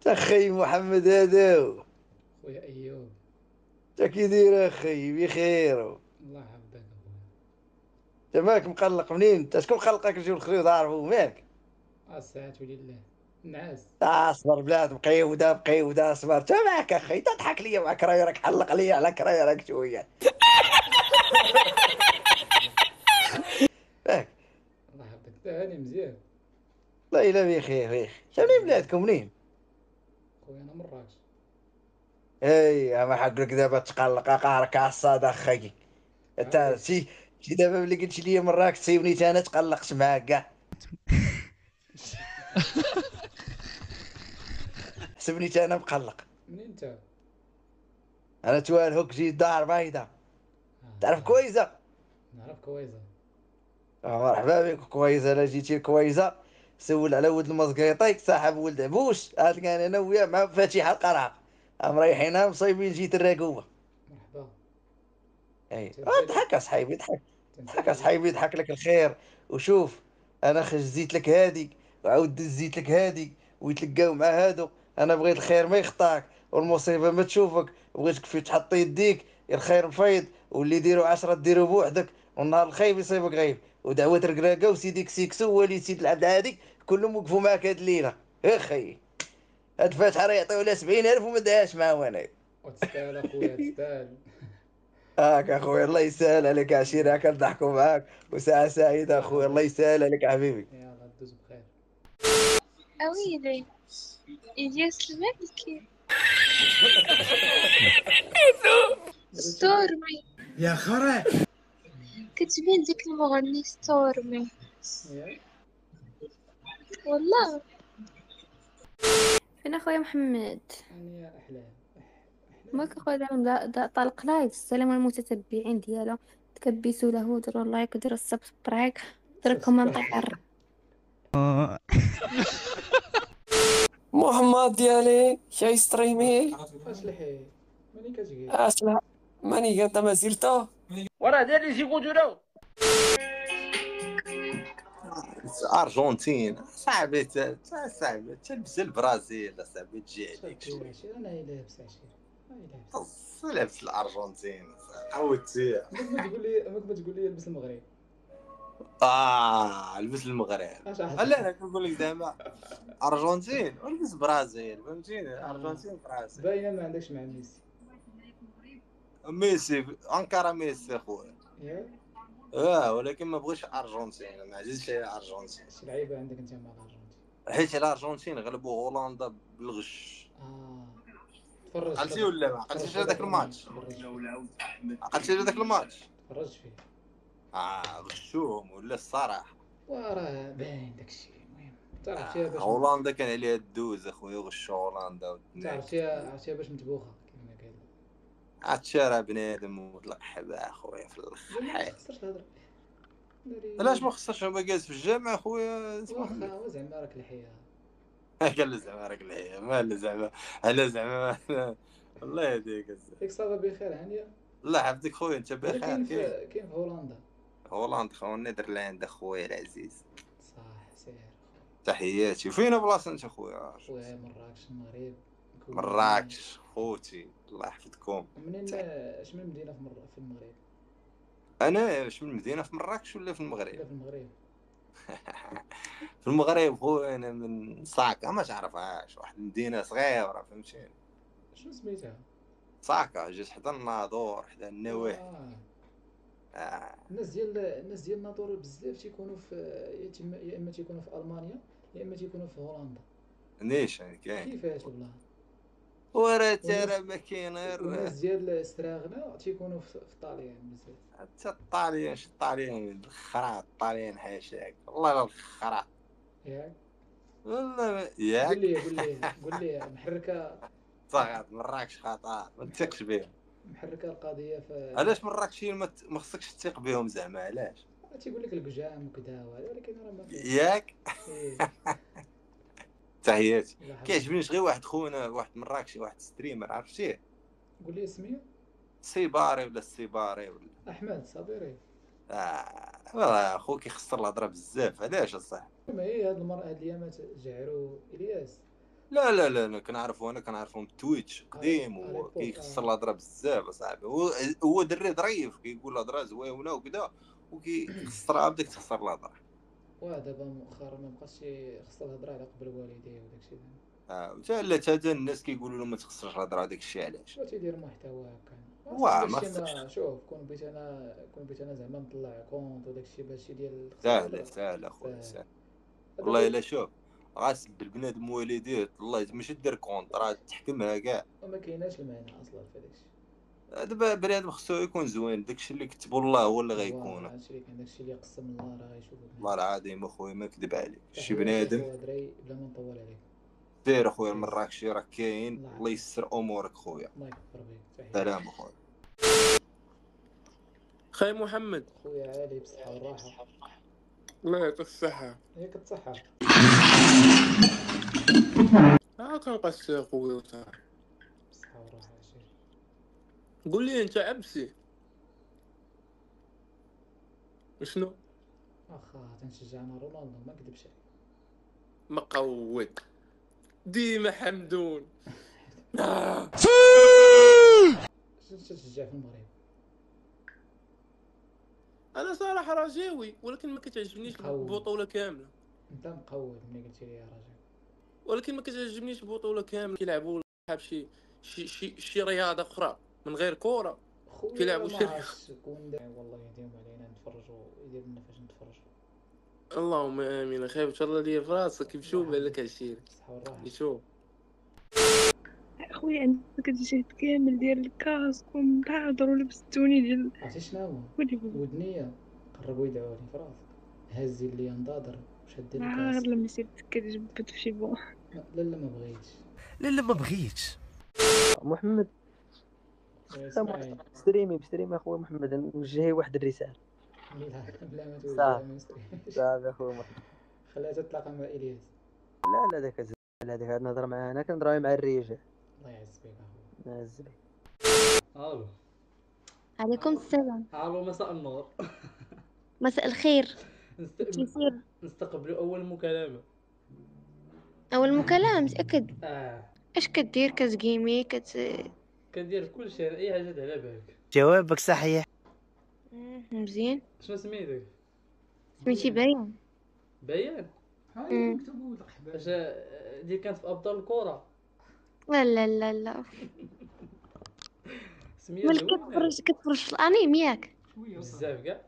اخي محمد هذا. خويا ايوب. تا كي داير اخي؟ بخير. الله يحفظك اخويا. انت مالك مقلق منين؟ انت شكون خلقك رجل الخيوط عارفو مالك؟ الساعات ولله نعاس. اصبر بلاد، مقيوده مقيوده، اصبر. انت مالك اخي؟ تضحك ليا مع كراي، راك حلق ليا على كراي راك شويه. مالك؟ الله يحفظك هاني مزيان. والله الا بخير بخير. انت منين مزيان بلادكم منين؟ خويا انا مراكش. اي ما حق لك دابا تقلق، قهرك على الصاد اخي. انت علاش؟ شي دابا ملي قلت لي مراك تسيبني انا تقلقت معاك كاع. حسبني انا مقلق. منين انت؟ انا توالهوك جيت دار بايظه. تعرف دار. كويسه؟ نعرف كويزه. مرحبا بك كويسه. انا جيتي كويسه. سول على ولد المزقيطي صاحب ولد عبوش، قال كان انا وياه مع فاتحه القرعه، مريحينها مصايبين جيت الراكوبه. مرحبا. اي تنسالي. اضحك اصاحبي اضحك. اضحك تنسالي اصاحبي يضحك لك الخير. وشوف، انا خزيت لك هادي وعاود دزيت لك هادي ويتلقاو مع هادو. انا بغيت الخير ما يخطاك والمصيبه ما تشوفك. بغيتك في تحط يديك الخير مفيض، واللي يديروا 10 ديروا بوحدك، والنهار الخايب يصيبك غايب. ودعوة رقراقه وسيديك سيكسو ولي سيد العبد هاديك كلهم وقفوا معاك هاد الليله. اخي هاد فاتحه راه يعطيو لها 70,000 وما داهاش معاهم انا. وتستاهل اخويا تستاهل. هاك اخويا الله يسهل عليك عشيرة، هاك نضحكوا معاك. وساعة سعيدة اخويا، الله يلا. يسهل عليك حبيبي. يلا دوز بخير. Ah oui, Ilyas المالكي. ستورمي. يا خرا. كتبين ديك المغني ستورمي. ياك. والله. فين اخويا محمد؟ يعني يا احلام. احلام. مالك اخويا دائما طالق لايف؟ السلام على المتتبعين ديالو. تكبسوا له، ديروا لايك وديروا السبسكرايب، ديروا كومنتير. محمد ديالي شاي ستريمي. اش لحي؟ ماني كتقيل. اسمع، ماني قد ما زرته وراه داري شي قدرة. ارجنتين صاحبي، صاحبي تلبس البرازيل صاحبي تجي عليك صافي شويه. عشير انا لابس عشير. هاي لابس. لابس الارجنتين عودتي. ما تقول لي لبس المغرب. لبس المغرب. اش لا انا كنقول لك دابا ارجنتين ولبس برازيل، فهمتيني؟ ارجنتين برازيل. باينه ما عندكش مع ميسي. ميسي انكر ميسي خويا. ياك. ولكن ما بغيتش ارجنتين، ما عزيزش على ارجنتين، شي لعيبه عندك انت مع الارجنتين؟ حيت الارجنتين غلبوا هولندا بالغش. تفرج. عقلتي ولا ما عقلتيش هذاك الماتش؟ عقلتي هذاك الماتش؟ تفرجت فيه. غشوهم ولا الصراحه. وراه باين داكشي. المهم تعرف باش هولندا كان عليها الدوز اخويا، غشوا هولندا عرفتيها باش متبوخه كما قال. عاد بنادم وطلق حبا اخويا في الاخر. ما خصكش تهضر. علاش ما خصكش؟ ما جالس في الجامع اخويا. واخا زعما راك الحياه. قال زعما راك الحياه مال زعما على زعما. الله يهديك ياك صافا بخير هانيه. الله يحفظك خويا، انت بخير؟ كاين في هولندا. هولندا خويا، النيدرلاند اخويا العزيز. صح سير. تحياتي. فين بلاصه انت خويا؟ خويا مراكش المغرب. مراكش خوتي، الله يحفظكم. منين اش من مدينه في المغرب؟ انا واش من مدينه في مراكش ولا في المغرب؟ لا في المغرب. في المغرب خويا انا من صاكا، ما تعرفهاش، واحد المدينه صغيره فهمتيني. شنو سميتها؟ صاكا جات حدا الناظور حدا النواحي. الناس ديال الناظور بزاف تيكونوا في يا اما تيكونوا في المانيا يا اما تيكونوا في هولندا. نيشان كاين كيفاش والله؟ وراه ترى ما كاين غير الناس ديال استراغنا تيكونوا في الطاليان بزاف. حتى الطاليان الخرا، الطاليان حاشاك والله لا الخرا. ياك والله ياك. قول لي محركه. صاغات مراكش خطا ما تثقش بهم. محركه القضيه في. علاش مراكشيين ما خصكش تثق بهم زعما؟ علاش؟ تيقول لك القجام وكذا ولكن راه ما فيه. ياك. تحياتي. كيعجبنيش غير واحد خونا، واحد مراكشي، واحد ستريمر عرفتيه؟ قول لي سميه. سيباري ولا السيباري ولا احمد صابري. والله اخو كيخسر الهضره بزاف. علاش اصاحبي؟ ما هي هاد الايامات جعروا الياس لا لا لا لا كنعرفو، انا كنعرفهم بتويتش قديم عليك وكيخسر الهضره بزاف اصاحبي. هو دري ظريف كيقول الهضره زوينه وكذا وكيخسرها بداك تخسر الهضره. ودابا مؤخرا ما بقاش يخص الهضره على قبل والديه وداكشي. حتى الناس كيقولوا له ما تخسرش الهضره داك الشيء علاش. واش تيدير محتوى هكا. واه ما داكشي خسرش. ما شوف كون بغيت انا زعما نطلع كونط وداكشي باش ديال سهل اخويا سهل والله. الا شوف غاسب البنادم والديه والله ماشي دير كونط، راه تحكمها كاع. وما كايناش المعنى اصلا في داكشي. دابا بنادم خصو يكون زوين، داكشي اللي كتبو الله هو اللي غيكون. هادشي اللي كاين، داكشي اللي قسم الله راه غيشوفو. والله العظيم اخويا ما كذب عليك. شي تحياتي بنادم اخويا دري بلا ما نطول عليك. سير اخويا المراكشي راه كاين، الله يسر امورك خويا. الله يكبر بيك. تحياتي سلام اخويا. خاي محمد خويا عالي بالصحه والراحه. الله يعطيك الصحة. ياك الصحه. كنقص خويا وصاحبي. بالصحه والراحه. عشير قول لي انت عبسي شنو واخا تنشجعنا رونالدو ما كذبش عليك. مقود ديما حمدون. شنو تشجع في المغرب؟ انا صراحة رجاوي ولكن ما كتعجبنيش مقود. البطولة كاملة. انت مقود ملي قلتي لي يا راجل. ولكن ما كتعجبنيش البطولة كاملة. كيلعبوا شي رياضة اخرى من غير كرة. خويا كيلعبوا ما شي عرفتش كون والله يديم علينا نتفرجوا يدير لنا فاش نتفرجوا. اللهم امين. اخي ان شاء الله ليا في راسك يمشيو بالك هادشي بالصحه والراحه. يشوف. خويا عندك الجهد كامل ديال الكاسك ومن بعد ولبستوني ديال عرفتي شنو هو؟ ودي ودنيا قربوا يدعوا لي في راسك. هزي اللي نضاضر وشد غير الكاس. لما سير كتجبد في شي بون. لا ما بغيتش. لا ما بغيتش. محمد اسمعي بستريمي اخويا محمد، نوجه واحد الرساله. بلا ما توجه صافي. ما نستريحش. صافي اخويا محمد. خليها تتلاقى مع الياس. لا داك الزبال هذيك نهضر معاه انا كنهضر مع الرجال. الله يعز بك اخويا. نعز بك. الو عليكم السلام. الو مساء النور. مساء الخير. كيصير نستقبلوا اول مكالمه. اول مكالمة متأكد؟ اه اش كدير؟ كتجيمي كندير كل شيء، اي حاجه على بالك. جوابك صحيح. مزيان. شنو سميتك؟ سميتي بيان. بيان؟ هاي مكتوبوا لك حباب. واش دي كانت في ابطال الكره؟ لا سميه مالك زوينه كتفرج في الانيم ياك؟ بزاف كاع.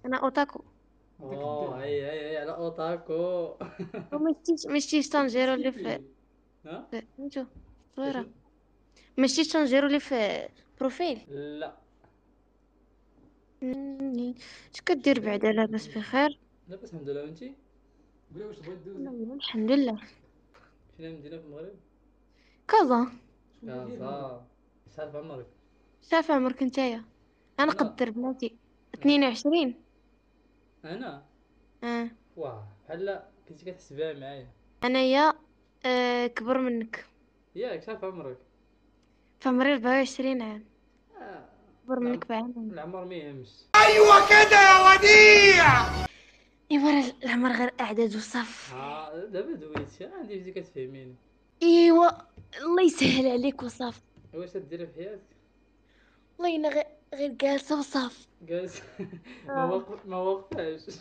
انا اوتاكو. هي على اوتاكو. ما شتيش طنجيرو اللي في ها انتو صغيرة. ما شتيش طنجيرو اللي في بروفيل؟ لا اش كدير بعدا؟ لاباس بخير؟ لاباس الحمد لله. وانتي قولي واش بغيت دوز. الحمد لله. فين مدينه في المغرب؟ كازا. كازا. شحال في عمرك؟ شاف عمرك نتايا؟ انا قدر بلاتي 22. انا اه واه بحال كنتي كتحسبها معايا. انايا كبر منك. ياك شحال في عمرك؟ في عمري 24 عام. آه. كبر منك بعامين. العمر ما يهمش. ايوه كده يا وديع. ايوا العمر غير اعداد وصف. دابا دويتي عندي بديتي كتفهميني. ايوا الله يسهل عليك وصاف. واش تديري في حياتك؟ والله انا غير جالسه وصاف. جالس ما وقفاش.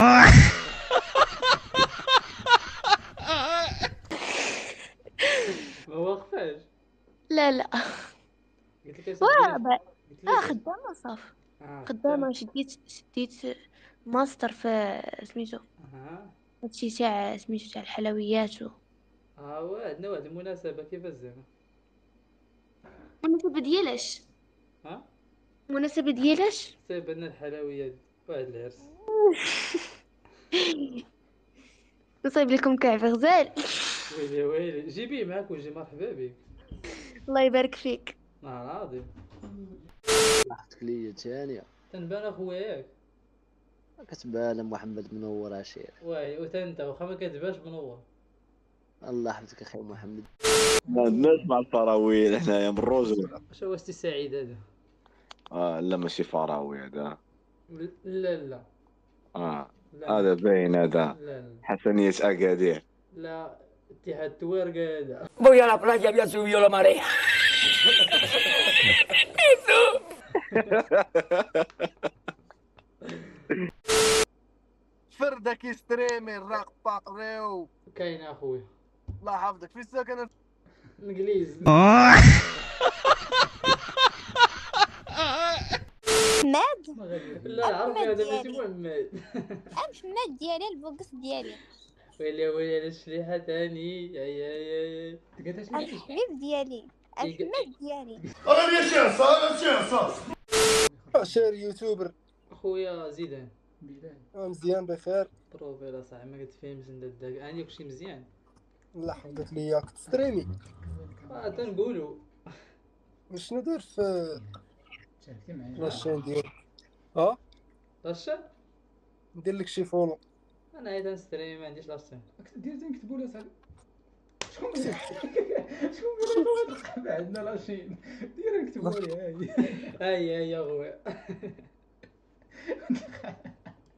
ما وقفاش. لا قلت لك خدامه صاف. خدامه شديت ماستر في سميتو هادشي تاع سميتو تاع الحلويات عندنا واحد المناسبة كيفاش زعما؟ مناسبة ديالاش؟ مناسبة ديالاش؟ صايب لنا الحلويات واحد العرس. نصايب لكم كعب غزال. ويلي جيبيه معاك وجي مرحبا بك. الله يبارك فيك. راضي. لاحظتك ليا ثانية. تنبان اخويا ياك؟ كتبان محمد منور عشير. واي وانت واخا ما كتبانش منور. الله يحفظك اخي محمد. ما عندناش مع الفراويل حنايا من الرجل. واش سي سعيد هذا؟ لا ماشي فراوي هذا. لا هذا باين هذا. لا حسنية اكادير. لا اتحاد التوارقه هذا. Voy a la playa, había subido la marea. فردك يستريمي الرقبة ريو. كاين اخويا. الله يحفظك. في السكن انجليز. محمد لا العربي هذا ماشي محمد. محمد ديالي البوكس ديالي. ويلي ويلي على الشليحه ثاني. يا الحبيب ديالي محمد ديالي. انا ماشي عصا شير يوتيوبر اخويا زيدان. مزيان بخير. بروفيل اصاحبي ما كتفهمش انت داك اني كلشي مزيان. الله يحفظك ليا كتستريمي. تنقولوا شنو داير في لاشين ديالك؟ ها لاشين ندير لك شي فولو. انا عايز نستريم ما عنديش لاشين. دير نكتبوا له صاحبي. شكون قال عندنا لاشين؟ دير نكتبوا لي هاي هاي يا خويا.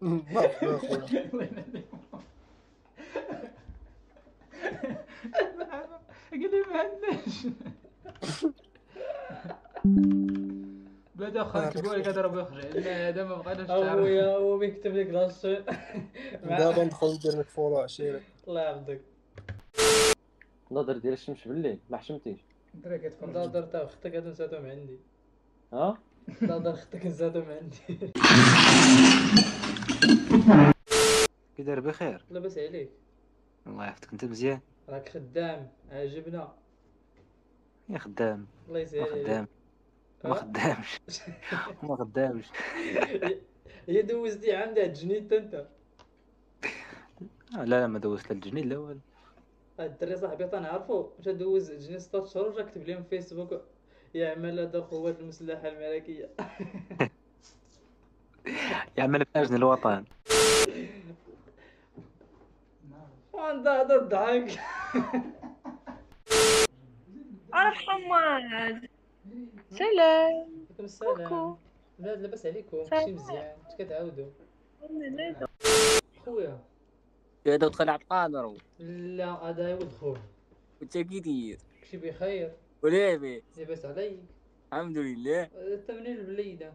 مرحبا اخويا. قال لي ما عندناش. بلاتي واخا نكتبوا لك هذا راه بيخرج عندنا هذا ما بقيناش تعرف. اخويا هو بيكتب لك لاشين. دابا ندخل ندير لك فولو عشيرك. الله يحفظك. النظر ديال الشمس بالليل ما حشمتيش. نظر تا اختك هادو نساتهم عندي. ها نظر اختك نساتهم عندي. كي داير بخير؟ لاباس عليك؟ الله يحفظك. انت مزيان؟ راك خدام عجبنا. يا خدام. الله يسهل عليك. خدام ما خدامش. ما خدامش. هي دوزتي عندها الجنيد انت. لا ما دوزت الجنيد لا والو. هاد الدري صاحبي تنعرفو مشى دوز الجنيد 6 شهور ورجع كتب لهم في فيسبوك يعمل هذا القوات المسلحه الملكيه. يعمل في اجن الوطن. وانت هذا الضحك. حماد سلام. عليكم السلام. لا لاباس عليكم كلشي مزيان اش كتعاودوا؟ خويا هذا دخل على القادر. لا هذا هو دخول. وانت كي داير؟ كلشي بخير. ولاباس؟ لاباس عليك؟ الحمد لله. انت منين البليده؟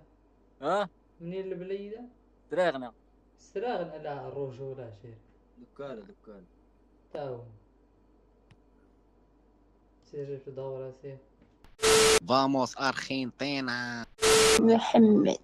ها؟ منين البليده؟ سراغنا. سراغنا لا الرجوله عشير. دكان تاو سير في دورة سير. فاموس ارجنتينا. محمد